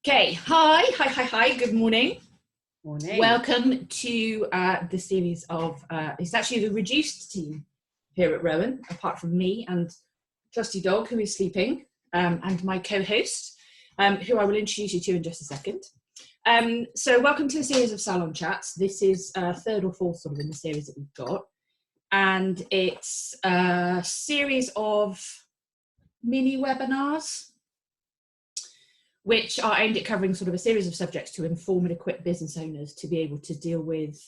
Okay, hi, good morning. Morning. Welcome to the series of, it's actually the reduced team here at Rowan, apart from me and Trusty Dog, who is sleeping, and my co-host, who I will introduce you to in just a second. So welcome to a series of salon chats. This is third or fourth sort of in the series that we've got. And it's a series of mini webinars, which are aimed at covering sort of a series of subjects to inform and equip business owners to be able to deal with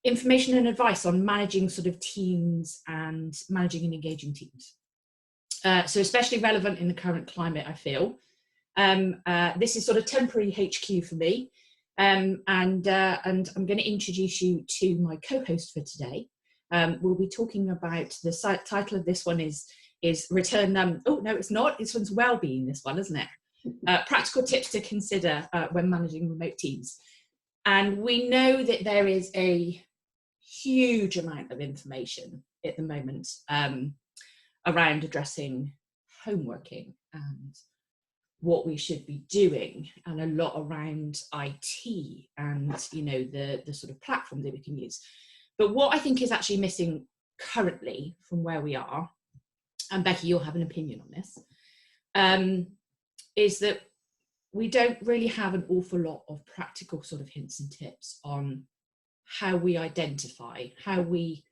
information and advice on managing sort of teams and managing and engaging teams. So especially relevant in the current climate, I feel. This is sort of temporary HQ for me. And I'm going to introduce you to my co-host for today. We'll be talking about the title of this one is return. Oh, no, it's not. This one's wellbeing, this one, isn't it? Practical tips to consider when managing remote teams. And we know that there is a huge amount of information at the moment around addressing home working and what we should be doing, and a lot around IT and, you know, the sort of platform that we can use. But what I think is actually missing currently from where we are, and Becky, you'll have an opinion on this, is that we don't really have an awful lot of practical sort of hints and tips on how we identify, how we,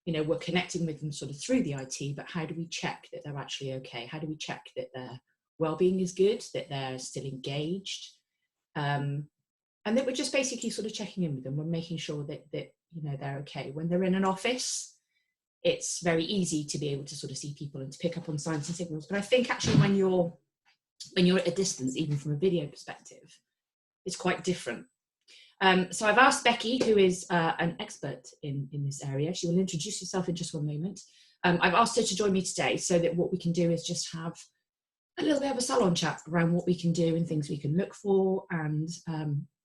you know, we're connecting with them sort of through the IT, but how do we check that they're actually okay? How do we check that their well-being is good, that they're still engaged? And that we're just basically sort of checking in with them. We're making sure that you know, they're okay. When they're in an office, it's very easy to be able to sort of see people and to pick up on signs and signals. But I think actually when you're at a distance, even from a video perspective, it's quite different. So I've asked Becky, who is an expert in this area. She will introduce herself in just one moment. I've asked her to join me today so that what we can do is just have a little bit of a salon chat around what we can do and things we can look for, and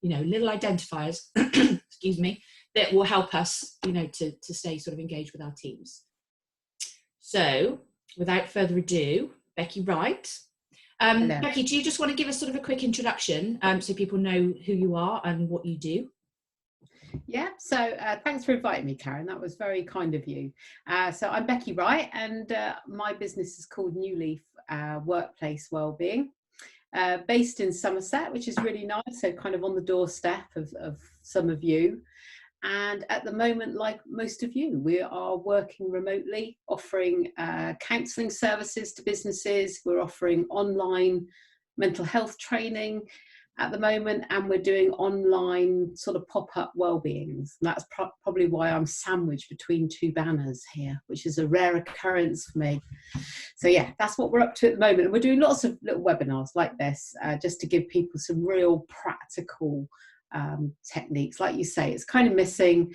you know, little identifiers, excuse me, that will help us, you know, to stay sort of engaged with our teams. So without further ado, Becky Wright. Becky, do you just want to give us sort of a quick introduction so people know who you are and what you do? Yeah, so thanks for inviting me, Karen. That was very kind of you. So I'm Becky Wright, and my business is called New Leaf Workplace Wellbeing, based in Somerset, which is really nice, so kind of on the doorstep of some of you. And at the moment, like most of you, we are working remotely, offering counselling services to businesses. We're offering online mental health training at the moment, and we're doing online sort of pop-up well-beings. And that's probably why I'm sandwiched between two banners here, which is a rare occurrence for me. So yeah, that's what we're up to at the moment. And we're doing lots of little webinars like this, just to give people some real practical techniques. Like you say, it's kind of missing,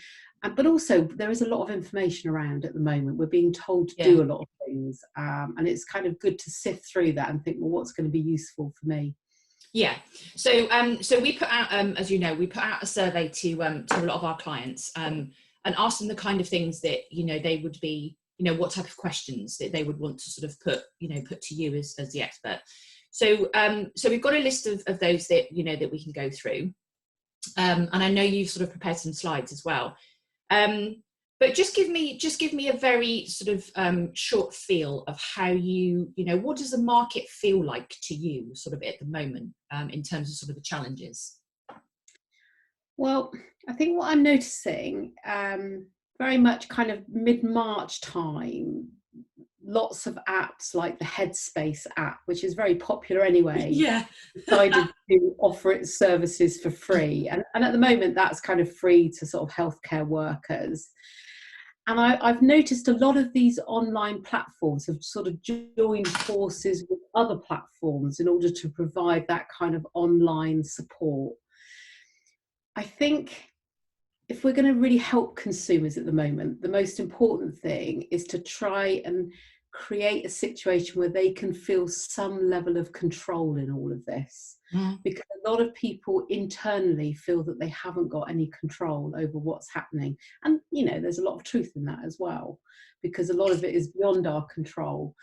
but also there is a lot of information around at the moment. We're being told to do a lot of things, and it's kind of good to sift through that and think, well, what's going to be useful for me? Yeah, so we put out, as you know, we put out a survey to a lot of our clients, and asked them the kind of things that, you know, they would be, you know, what type of questions that they would want to sort of put to you as the expert. So so we've got a list of those that, you know, that we can go through. And I know you've sort of prepared some slides as well. But just give me a very sort of short feel of how you know, what does the market feel like to you sort of at the moment in terms of sort of the challenges? Well, I think what I'm noticing, very much kind of mid-March time, lots of apps like the Headspace app, which is very popular anyway, decided to offer its services for free. And at the moment, that's kind of free to sort of healthcare workers. And I've noticed a lot of these online platforms have sort of joined forces with other platforms in order to provide that kind of online support. I think if we're going to really help consumers at the moment, the most important thing is to try and create a situation where they can feel some level of control in all of this. Because a lot of people internally feel that they haven't got any control over what's happening. And, you know, there's a lot of truth in that as well, because a lot of it is beyond our control.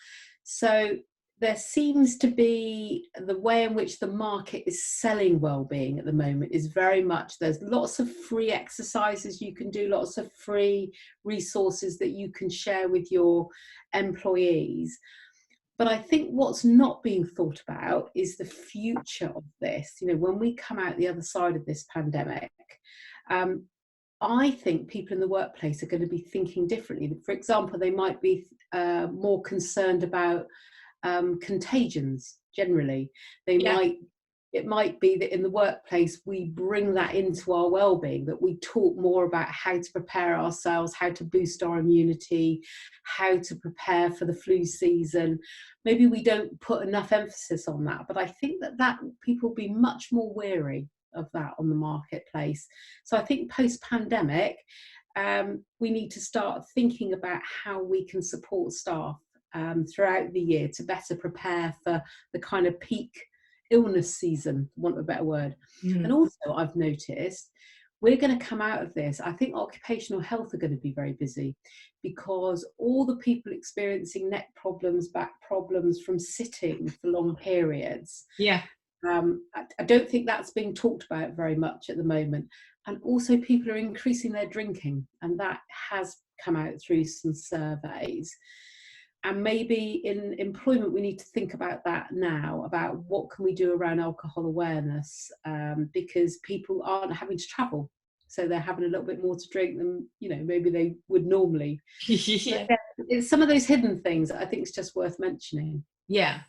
So there seems to be the way in which the market is selling well-being at the moment is very much, there's lots of free exercises you can do, lots of free resources that you can share with your employees. But I think what's not being thought about is the future of this. You know, when we come out the other side of this pandemic, I think people in the workplace are going to be thinking differently. For example, they might be more concerned about contagions generally. It might be that in the workplace we bring that into our well-being, that we talk more about how to prepare ourselves, how to boost our immunity, how to prepare for the flu season. Maybe we don't put enough emphasis on that, but I think that people will be much more wary of that on the marketplace. So I think post-pandemic, we need to start thinking about how we can support staff throughout the year to better prepare for the kind of peak illness season, for want of a better word. And also, I've noticed we're going to come out of this. I think occupational health are going to be very busy, because all the people experiencing neck problems, back problems from sitting for long periods. I don't think that's being talked about very much at the moment. And also, people are increasing their drinking, and that has come out through some surveys. And maybe in employment, we need to think about that now, about what can we do around alcohol awareness, because people aren't having to travel. So they're having a little bit more to drink than, you know, maybe they would normally. Yeah. It's some of those hidden things that I think is just worth mentioning. Yeah.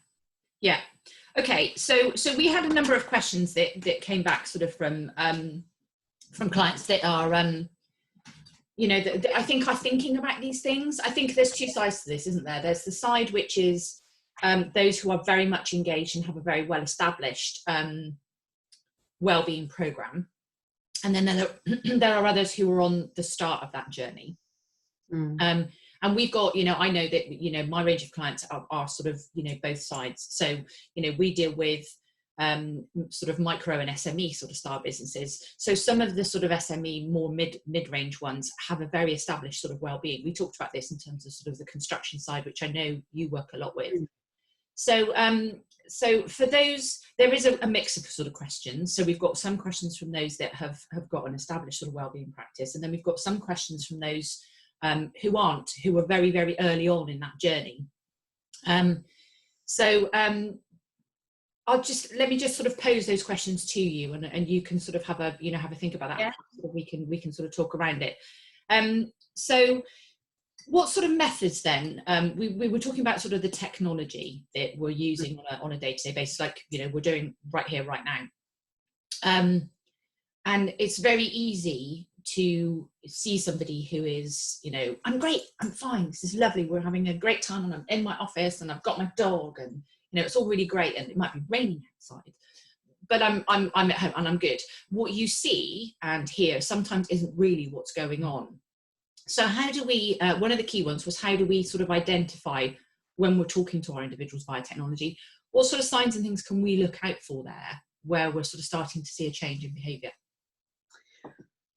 Okay. So we had a number of questions that came back sort of from clients that are, you know, that I think are thinking about these things. I think there's two sides to this, isn't there? There's the side which is those who are very much engaged and have a very well established wellbeing program, and then there are others who are on the start of that journey. And we've got, you know, I know that, you know, my range of clients are sort of, you know, both sides. So, you know, we deal with sort of micro and SME sort of style businesses. So some of the sort of SME, more mid-range ones have a very established sort of well-being. We talked about this in terms of sort of the construction side, which I know you work a lot with. So so for those, there is a mix of sort of questions. So we've got some questions from those that have got an established sort of well-being practice, and then we've got some questions from those who are very, very early on in that journey. Let me just sort of pose those questions to you, and you can sort of have a think about that. Yeah. So we can sort of talk around it. So what sort of methods then? We were talking about sort of the technology that we're using on a day-to-day basis, like, you know, we're doing right here, right now. And it's very easy to see somebody who is, you know, I'm great, I'm fine, this is lovely, we're having a great time, and I'm in my office and I've got my dog, and, you know, it's all really great, and it might be raining outside, but I'm at home and I'm good. What you see and hear sometimes isn't really what's going on. So how do we, one of the key ones was, how do we sort of identify when we're talking to our individuals via technology? What sort of signs and things can we look out for there, where we're sort of starting to see a change in behaviour?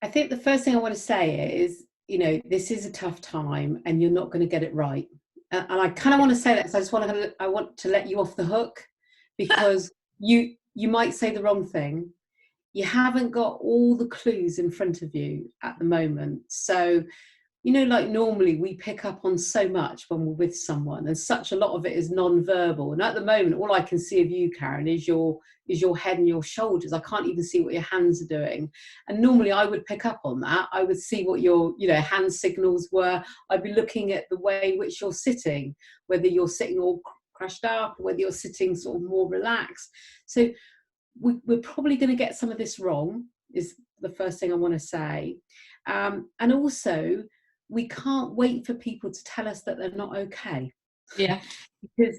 I think the first thing I want to say is, you know, this is a tough time and you're not going to get it right. And I kind of want to say that, so I want to let you off the hook, because you might say the wrong thing. You haven't got all the clues in front of you at the moment. So, you know, like normally we pick up on so much when we're with someone, and such a lot of it is non-verbal. And at the moment, all I can see of you, Karen, is your head and your shoulders. I can't even see what your hands are doing. And normally I would pick up on that. I would see what your, you know, hand signals were. I'd be looking at the way in which you're sitting, whether you're sitting all crashed up, or whether you're sitting sort of more relaxed. So we're probably going to get some of this wrong, is the first thing I want to say. And also, we can't wait for people to tell us that they're not okay. Yeah. Because,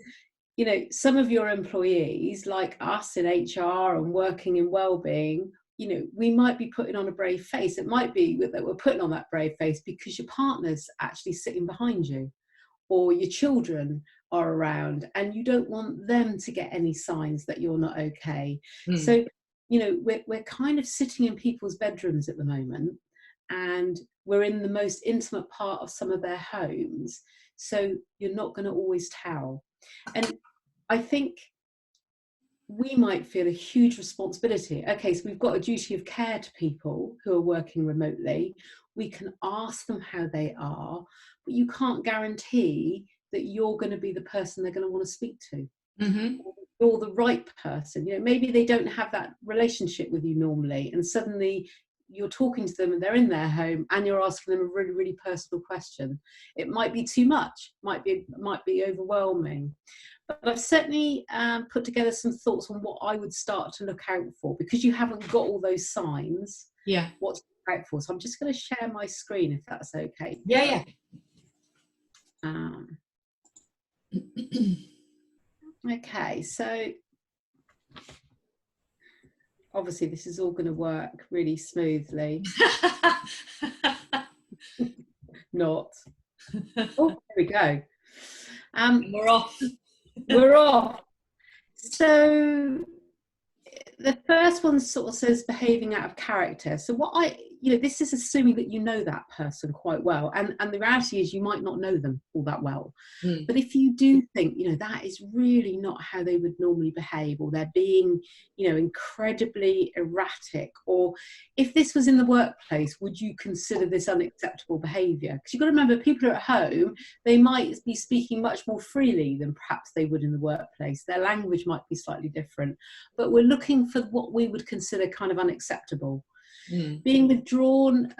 you know, some of your employees, like us in HR and working in wellbeing, you know, we might be putting on a brave face. It might be that we're putting on that brave face because your partner's actually sitting behind you, or your children are around, and you don't want them to get any signs that you're not okay. So, you know, we're kind of sitting in people's bedrooms at the moment, and we're in the most intimate part of some of their homes. So you're not going to always tell. And I think we might feel a huge responsibility. Okay, so we've got a duty of care to people who are working remotely. We can ask them how they are, but you can't guarantee that you're going to be the person they're going to want to speak to. Mm-hmm. You're the right person. You know, maybe they don't have that relationship with you normally, and suddenly you're talking to them and they're in their home and you're asking them a really, really personal question. It might be too much, might be overwhelming. But I've certainly put together some thoughts on what I would start to look out for, because you haven't got all those signs. Yeah. What to look out for. So I'm just going to share my screen if that's okay. Yeah. Okay, so obviously this is all going to work really smoothly. Not. Oh, there we go. We're off. We're off. So the first one sort of says behaving out of character. So this is assuming that you know that person quite well. And the reality is you might not know them all that well. Mm. But if you do think, that is really not how they would normally behave, or they're being, incredibly erratic, or if this was in the workplace, would you consider this unacceptable behaviour? Because you've got to remember, people are at home, they might be speaking much more freely than perhaps they would in the workplace. Their language might be slightly different, but we're looking for what we would consider kind of unacceptable. Mm. Being withdrawn,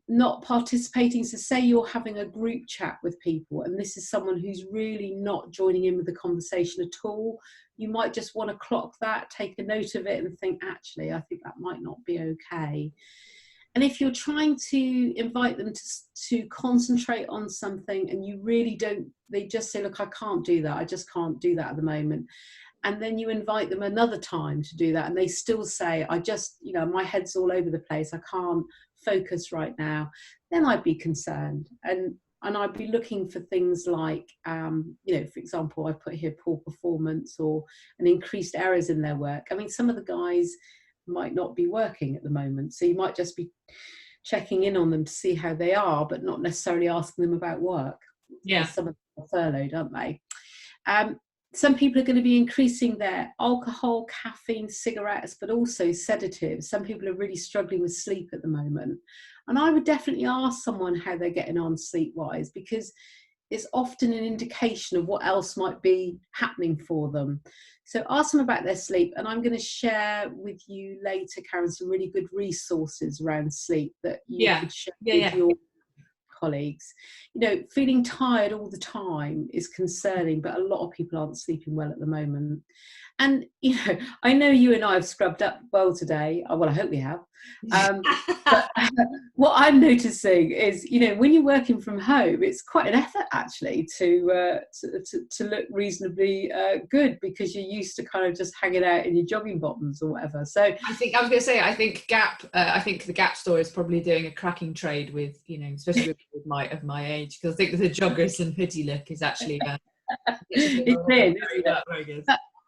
not participating. So say you're having a group chat with people and this is someone who's really not joining in with the conversation at all. You might just want to clock that, take a note of it and think, actually, I think that might not be okay. And if you're trying to invite them to concentrate on something and you really don't, they just say, look, I can't do that. I just can't do that at the moment. And then you invite them another time to do that and they still say, I just, my head's all over the place, I can't focus right now, then I'd be concerned. And I'd be looking for things like, for example, I put here poor performance or an increased errors in their work. I mean, some of the guys might not be working at the moment, so you might just be checking in on them to see how they are, but not necessarily asking them about work. Yeah. Some of them are furloughed, aren't they? Some people are going to be increasing their alcohol, caffeine, cigarettes, but also sedatives. Some people are really struggling with sleep at the moment. And I would definitely ask someone how they're getting on sleep-wise, because it's often an indication of what else might be happening for them. So ask them about their sleep. And I'm going to share with you later, Karen, some really good resources around sleep that you could share with your colleagues. Feeling tired all the time is concerning, but a lot of people aren't sleeping well at the moment. And I know you and I have scrubbed up well today. Well, I hope we have. But what I'm noticing is, when you're working from home, it's quite an effort actually to look reasonably good, because you're used to kind of just hanging out in your jogging bottoms or whatever. So I think the Gap store is probably doing a cracking trade with, especially with my age, because I think the joggers and hoodie look is actually very good.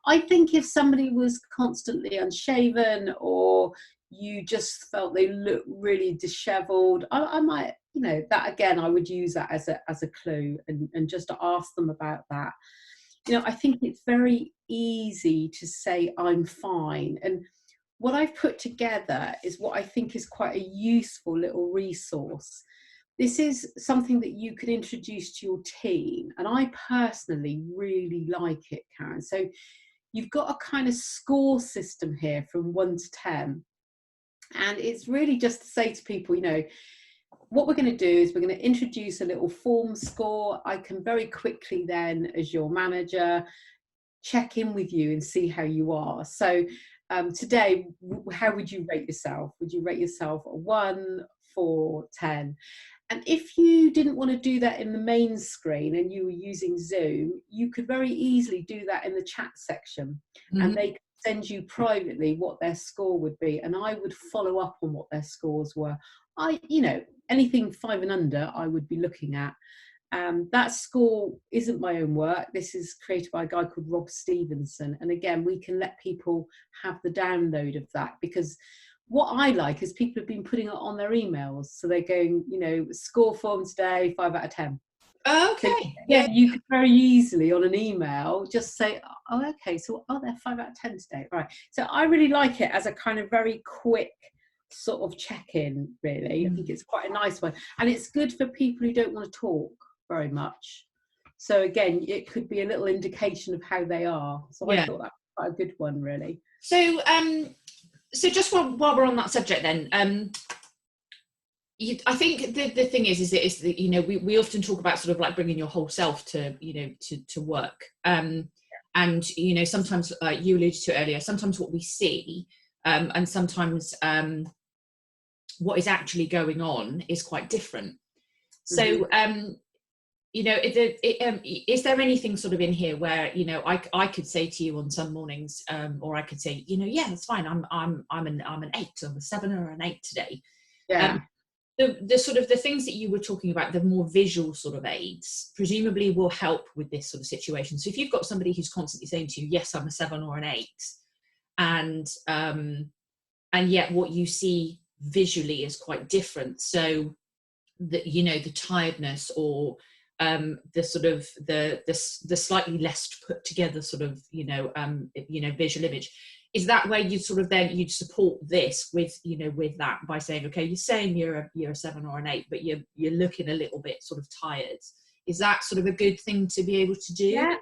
I think if somebody was constantly unshaven, or you just felt they look really dishevelled, I might, that again, I would use that as a clue and just to ask them about that. I think it's very easy to say I'm fine. And what I've put together is what I think is quite a useful little resource. This is something that you can introduce to your team. And I personally really like it, Karen. So you've got a kind of score system here from 1 to 10. And it's really just to say to people, what we're going to do is we're going to introduce a little form score. I can very quickly then, as your manager, check in with you and see how you are. So today, how would you rate yourself? Would you rate yourself a 1, 4, 10? And if you didn't want to do that in the main screen and you were using Zoom, you could very easily do that in the chat section. Mm-hmm. And they could send you privately what their score would be. And I would follow up on what their scores were. Anything 5 and under, I would be looking at. That score isn't my own work. This is created by a guy called Rob Stevenson. And again, we can let people have the download of that, because what I like is people have been putting it on their emails. So they're going, score form today, 5 out of 10. Okay. So yeah, you could very easily on an email just say, oh, okay, so they're 5 out of 10 today, right? So I really like it as a kind of very quick sort of check-in, really. I think it's quite a nice one, and it's good for people who don't want to talk very much. So again, it could be a little indication of how they are. So I thought that was quite a good one, really. So so just while we're on that subject then, I think the thing is that, you know, we often talk about sort of like bringing your whole self to, you know, to work. And, you know, sometimes you alluded to earlier, sometimes what we see and sometimes what is actually going on is quite different. So, you know, is there anything sort of in here where, you know, I could say to you on some mornings, or I could say, you know, yeah, that's fine. I'm an 8, I'm a 7 or an 8 today. Yeah. The sort of the things that you were talking about, the more visual sort of aids, presumably will help with this sort of situation. So if you've got somebody who's constantly saying to you, yes, I'm a 7 or an 8, and yet what you see visually is quite different. So that, you know, the tiredness or the sort of the slightly less put together sort of, you know, visual image. Is that where you sort of then you'd support this with, you know, with that by saying, okay, you're saying you're a 7 or an 8, but you're looking a little bit sort of tired. Is that sort of a good thing to be able to do? Yeah.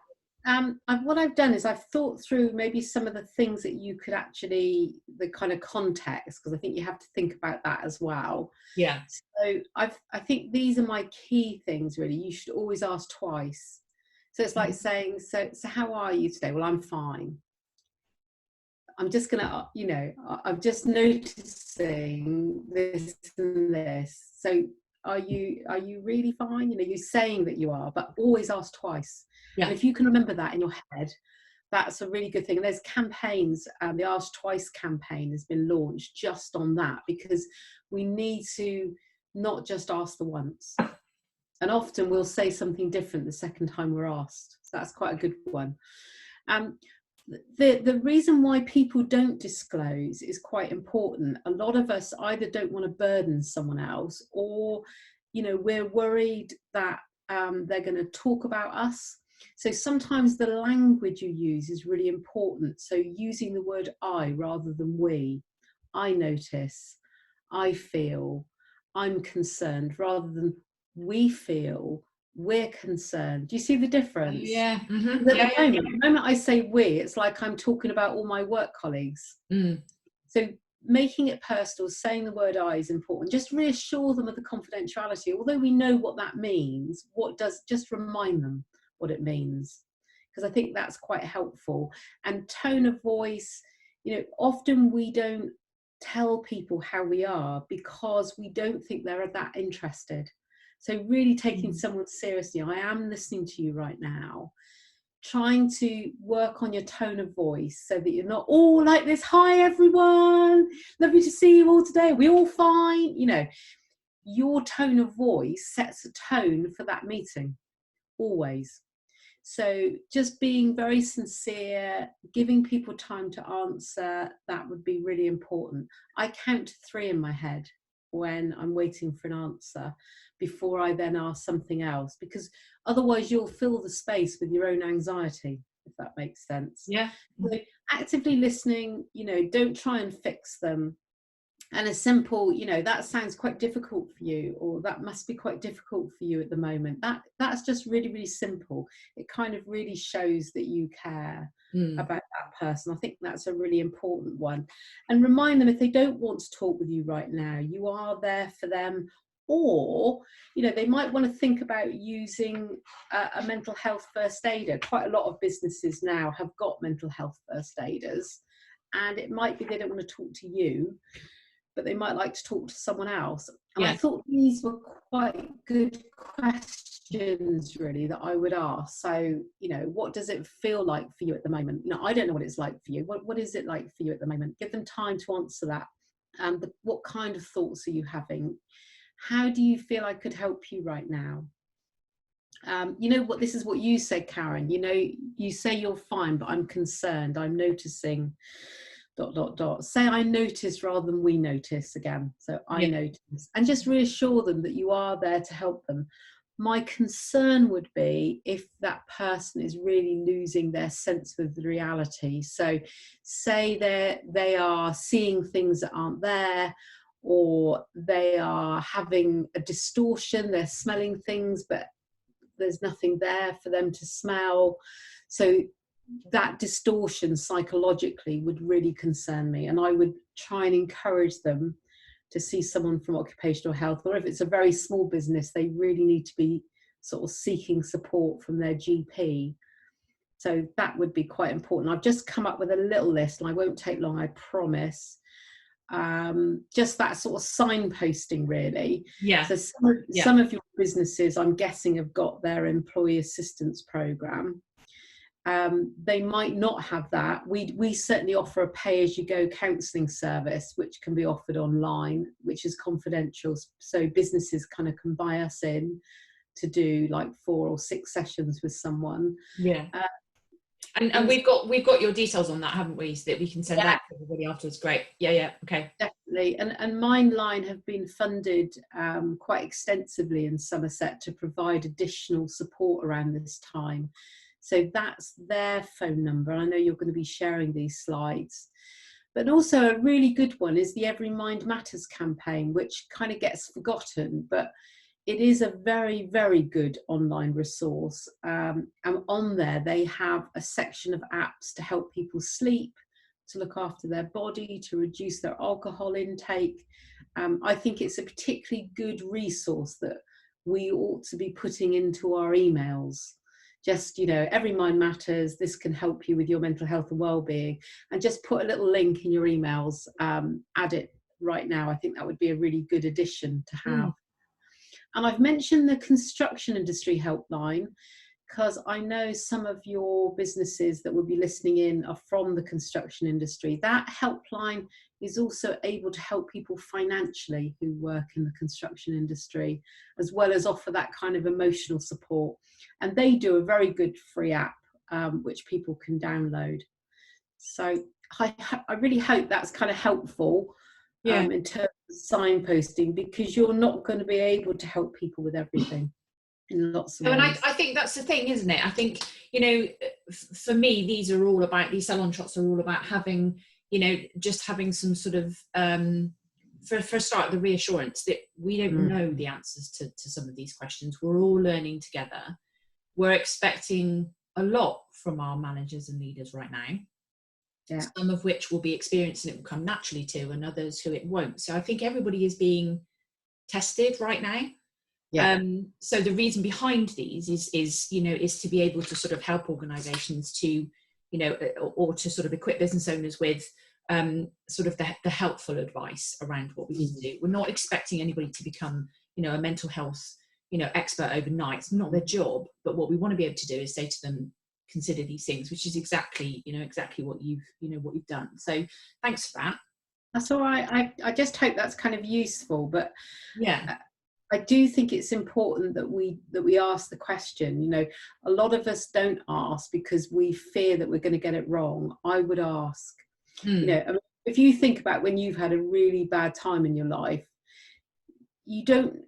What I've done is I've thought through maybe some of the things that you could actually, the kind of context, because I think you have to think about that as well. Yeah. So I think these are my key things, really. You should always ask twice. So it's like saying, so how are you today? Well, I'm fine. I'm just gonna, you know, I'm just noticing this and this. So are you really fine? You know, you're saying that you are, but always ask twice. Yeah. And if you can remember that in your head, that's a really good thing. And there's campaigns, the Ask Twice campaign has been launched just on that, because we need to not just ask the once. And often we'll say something different the second time we're asked. So that's quite a good one. The reason why people don't disclose is quite important. A lot of us either don't want to burden someone else, or, you know, we're worried that they're going to talk about us. So sometimes the language you use is really important. So using the word I rather than we. I notice, I feel, I'm concerned, rather than we feel, we're concerned. Do you see the difference? Yeah. Mm-hmm. The moment I say we, it's like I'm talking about all my work colleagues. So making it personal, saying the word I is important. Just reassure them of the confidentiality. Although we know what that means, just remind them what it means, because I think that's quite helpful. And tone of voice, you know, often we don't tell people how we are because we don't think they're that interested. So really taking someone seriously. I am listening to you right now. Trying to work on your tone of voice so that you're not all like this, hi everyone, lovely to see you all today, we all fine. You know, your tone of voice sets a tone for that meeting, always. So just being very sincere, giving people time to answer, that would be really important. I count to 3 in my head when I'm waiting for an answer before I then ask something else, because otherwise you'll fill the space with your own anxiety, if that makes sense. Yeah. So actively listening, you know, don't try and fix them. And a simple, you know, that sounds quite difficult for you, or that must be quite difficult for you at the moment. That's just really, really simple. It kind of really shows that you care about that person. I think that's a really important one. And remind them, if they don't want to talk with you right now, you are there for them. Or, you know, they might want to think about using a mental health first aider. Quite a lot of businesses now have got mental health first aiders, and it might be they don't want to talk to you, but they might like to talk to someone else. And I thought these were quite good questions, really, that I would ask. So, you know, what does it feel like for you at the moment? You know, I don't know what it's like for you. What is it like for you at the moment? Give them time to answer that. What kind of thoughts are you having? How do you feel I could help you right now? You know what, this is what you said, Karen. You know, you say you're fine, but I'm concerned. I'm noticing ... Say I notice rather than we notice again. So I notice, and just reassure them that you are there to help them. My concern would be if that person is really losing their sense of the reality. So say they are seeing things that aren't there, or they are having a distortion, they're smelling things, but there's nothing there for them to smell. So that distortion psychologically would really concern me, and I would try and encourage them to see someone from occupational health, or if it's a very small business, they really need to be sort of seeking support from their GP. So that would be quite important. I've just come up with a little list, and I won't take long, I promise. Just that sort of signposting, really. Yeah. So some of your businesses, I'm guessing, have got their employee assistance program. They might not have that. We certainly offer a pay-as-you-go counselling service, which can be offered online, which is confidential. So businesses kind of can buy us in to do like 4 or 6 sessions with someone. Yeah. And we've got your details on that, haven't we? So that we can send that to everybody afterwards. Great. Yeah. Okay. Definitely. And Mindline have been funded quite extensively in Somerset to provide additional support around this time. So that's their phone number. I know you're going to be sharing these slides. But also a really good one is the Every Mind Matters campaign, which kind of gets forgotten, but it is a very, very good online resource. And on there, they have a section of apps to help people sleep, to look after their body, to reduce their alcohol intake. I think it's a particularly good resource that we ought to be putting into our emails. Just, Every Mind Matters, this can help you with your mental health and well-being, and just put a little link in your emails, add it right now. I think that would be a really good addition to have. And I've mentioned the construction industry helpline because I know some of your businesses that will be listening in are from the construction industry. That helpline is also able to help people financially who work in the construction industry, as well as offer that kind of emotional support. And they do a very good free app, which people can download. So I really hope that's kind of helpful in terms of signposting, because you're not going to be able to help people with everything. Lots of and I think that's the thing, isn't it? I think, for me, these salon shots are all about having, just having some sort of, for a start, the reassurance that we don't know the answers to some of these questions. We're all learning together. We're expecting a lot from our managers and leaders right now. Some of which will be experienced and it will come naturally to, and others who it won't. So I think everybody is being tested right now. So the reason behind these is to be able to sort of help organizations to, or to sort of equip business owners with sort of the helpful advice around what we need to do. We're not expecting anybody to become, a mental health, expert overnight. It's not their job, but what we want to be able to do is say to them, consider these things, which is exactly what you've done. So thanks for that. That's all right. I just hope that's kind of useful, but I do think it's important that we ask the question. A lot of us don't ask because we fear that we're going to get it wrong. I would ask. If you think about when you've had a really bad time in your life,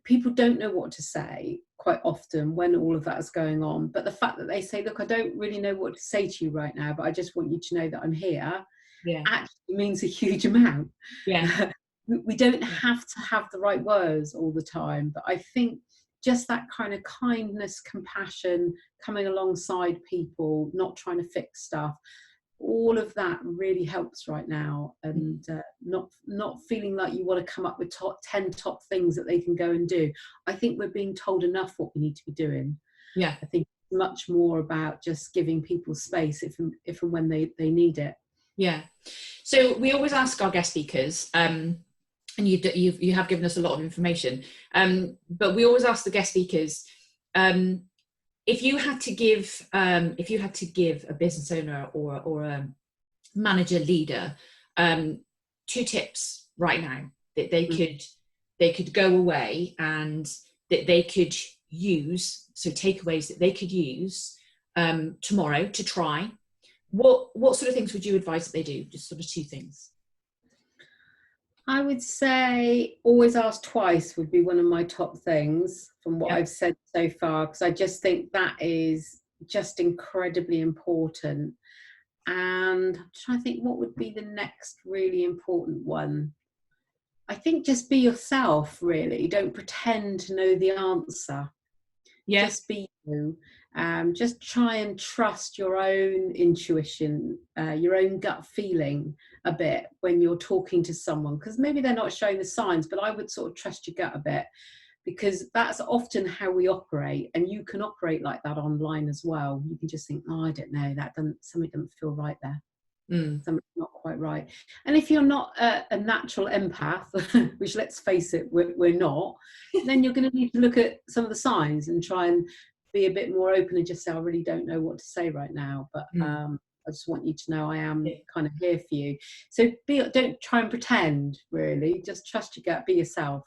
people don't know what to say quite often when all of that is going on. But the fact that they say, look, I don't really know what to say to you right now, but I just want you to know that I'm here, actually means a huge amount. We don't have to have the right words all the time, but I think just that kind of kindness, compassion, coming alongside people, not trying to fix stuff, all of that really helps right now. And not feeling like you want to come up with 10 top things that they can go and do. I think we're being told enough what we need to be doing. I think it's much more about just giving people space if and when they need it. So we always ask our guest speakers, and you have given us a lot of information, but we always ask the guest speakers, if you had to give a business owner or a manager leader 2 tips right now that they could go away and that they could use, so takeaways that they could use tomorrow to try, what sort of things would you advise that they do? Just sort of 2 things. I would say always ask twice would be one of my top things from what Yeah. I've said so far, because I just think that is just incredibly important. And I'm trying to think what would be the next really important one. I think just be yourself, really. Don't pretend to know the answer. Yeah. Just be you. Just try and trust your own intuition, your own gut feeling a bit when you're talking to someone, because maybe they're not showing the signs, but I would sort of trust your gut a bit, because that's often how we operate, and you can operate like that online as well. You can just think, oh, I don't know, something doesn't feel right there. Something's not quite right. And if you're not a natural empath, which let's face it, we're not, then you're going to need to look at some of the signs and try and be a bit more open and just say, I really don't know what to say right now, but I just want you to know I am kind of here for you. So don't try and pretend, really. Just trust your gut, be yourself.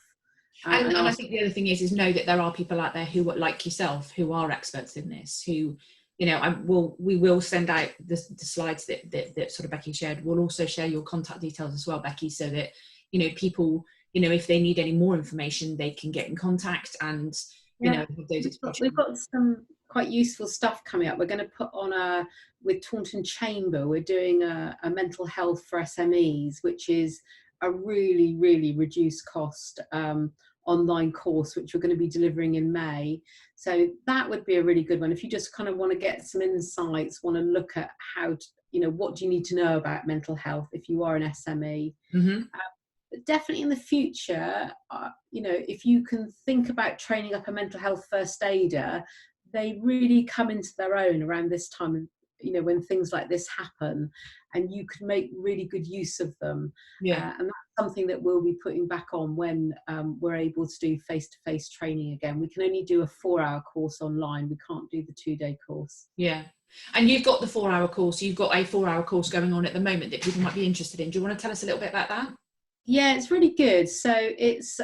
And I think the other thing is know that there are people out there who, like yourself, who are experts in this, who, you know, we will send out the slides that sort of Becky shared. We'll also share your contact details as well, Becky, so that, you know, people, you know, if they need any more information, they can get in contact and, you know, we've got some quite useful stuff coming up. We're going to put on with Taunton Chamber, we're doing a mental health for SMEs, which is a really, really reduced cost online course, which we're going to be delivering in May. So that would be a really good one. If you just kind of want to get some insights, want to look at how to, you know, what do you need to know about mental health if you are an SME. But definitely in the future, you know, if you can think about training up a mental health first aider, they really come into their own around this time, you know, when things like this happen, and you can make really good use of them. And that's something that we'll be putting back on when we're able to do face-to-face training again. We can only do a 4-hour course online. We can't do the 2-day course. Yeah. And you've got the 4-hour course. You've got a 4-hour course going on at the moment that people might be interested in. Do you want to tell us a little bit about that? Yeah, it's really good. So it's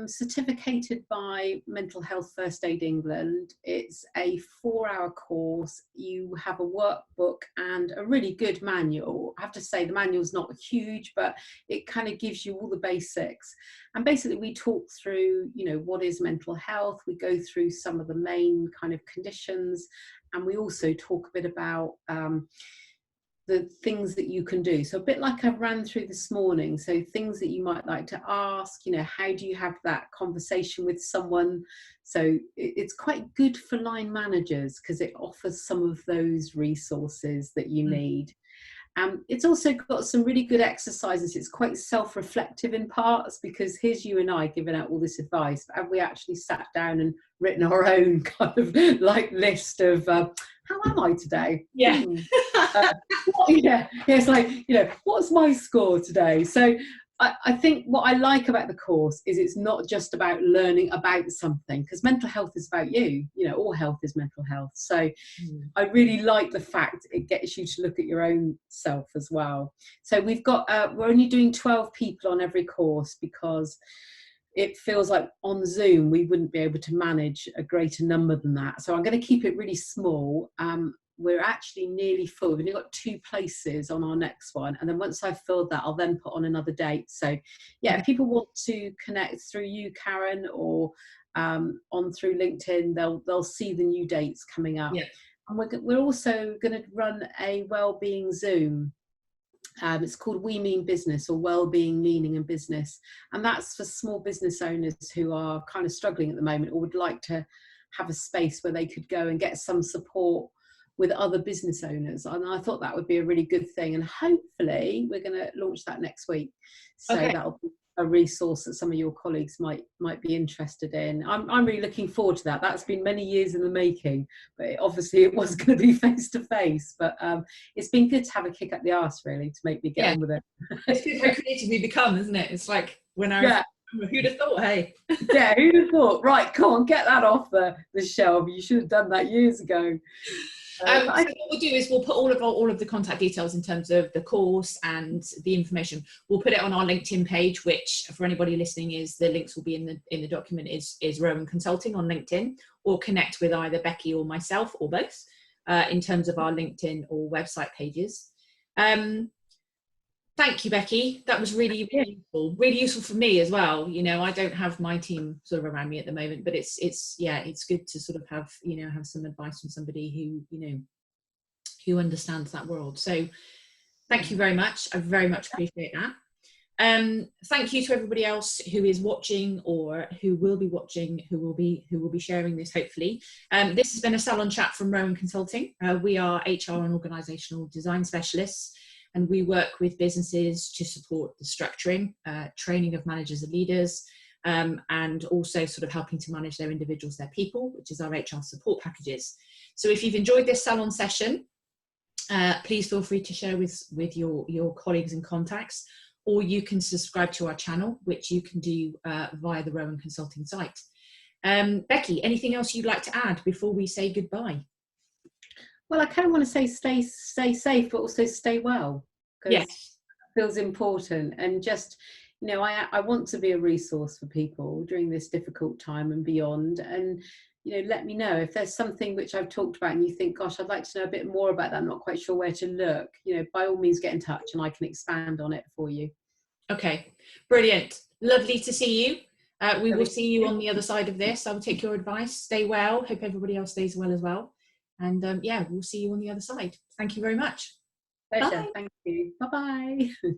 certificated by Mental Health First Aid England. It's a 4-hour course. You have a workbook and a really good manual. I have to say the manual's not huge, but it kind of gives you all the basics. And basically we talk through, you know, what is mental health. We go through some of the main kind of conditions, and we also talk a bit about the things that you can do. So a bit like I've ran through this morning, so things that you might like to ask, you know, how do you have that conversation with someone? So it's quite good for line managers because it offers some of those resources that you need. It's also got some really good exercises. It's quite self-reflective in parts, because here's you and I giving out all this advice, but have we actually sat down and written our own kind of like list of how am I today? Yeah. It's like, you know, what's my score today? So I think what I like about the course is it's not just about learning about something, because mental health is about you, you know, all health is mental health. So I really like the fact it gets you to look at your own self as well. So we've got, we're only doing 12 people on every course, because it feels like on Zoom we wouldn't be able to manage a greater number than that. So I'm going to keep it really small. We're actually nearly full. We've only got 2 places on our next one, and then once I've filled that, I'll then put on another date. So yeah, if people want to connect through you, Karen, or on through LinkedIn, they'll see the new dates coming up. And we're also going to run a wellbeing Zoom. It's called We Mean Business, or Wellbeing, Meaning and Business, and that's for small business owners who are kind of struggling at the moment, or would like to have a space where they could go and get some support with other business owners. And I thought that would be a really good thing, and hopefully we're going to launch that next week. So that'll be a resource that some of your colleagues might be interested in. I'm really looking forward to that. That's been many years in the making, but obviously it was going to be face to face, but it's been good to have a kick up the arse, really, to make me get on with it. It's good how creative we become, isn't it? It's like when I who'd have thought, hey? Yeah, who'd have thought? Right, come on, get that off the shelf. You should have done that years ago. So what we'll do is we'll put all of the contact details in terms of the course and the information. We'll put it on our LinkedIn page, which for anybody listening is the links will be in the document is Rowan Consulting on LinkedIn, or connect with either Becky or myself or both in terms of our LinkedIn or website pages. Thank Thank you, Becky. That was really, really useful. Really useful for me as well. You know, I don't have my team sort of around me at the moment, but it's good to sort of have, you know, have some advice from somebody who, you know, who understands that world. So thank you very much. I very much appreciate that. Thank you to everybody else who is watching or who will be watching, who will be sharing this, hopefully. This has been a salon chat from Rowan Consulting. We are HR and organisational design specialists, and we work with businesses to support the structuring, training of managers and leaders, and also sort of helping to manage their individuals, their people, which is our HR support packages. So if you've enjoyed this salon session, please feel free to share with your colleagues and contacts, or you can subscribe to our channel, which you can do via the Rowan Consulting site. Becky, anything else you'd like to add before we say goodbye? Well, I kind of want to say stay safe, but also stay well, because Yes. it feels important. And just, you know, I want to be a resource for people during this difficult time and beyond. And, you know, let me know if there's something which I've talked about and you think, gosh, I'd like to know a bit more about that, I'm not quite sure where to look, you know, by all means get in touch and I can expand on it for you. Okay, brilliant. Lovely to see you. We will see you on the other side of this. I will take your advice. Stay well. Hope everybody else stays well as well. And yeah, we'll see you on the other side. Thank you very much. Pleasure. Bye. Thank you. Bye-bye.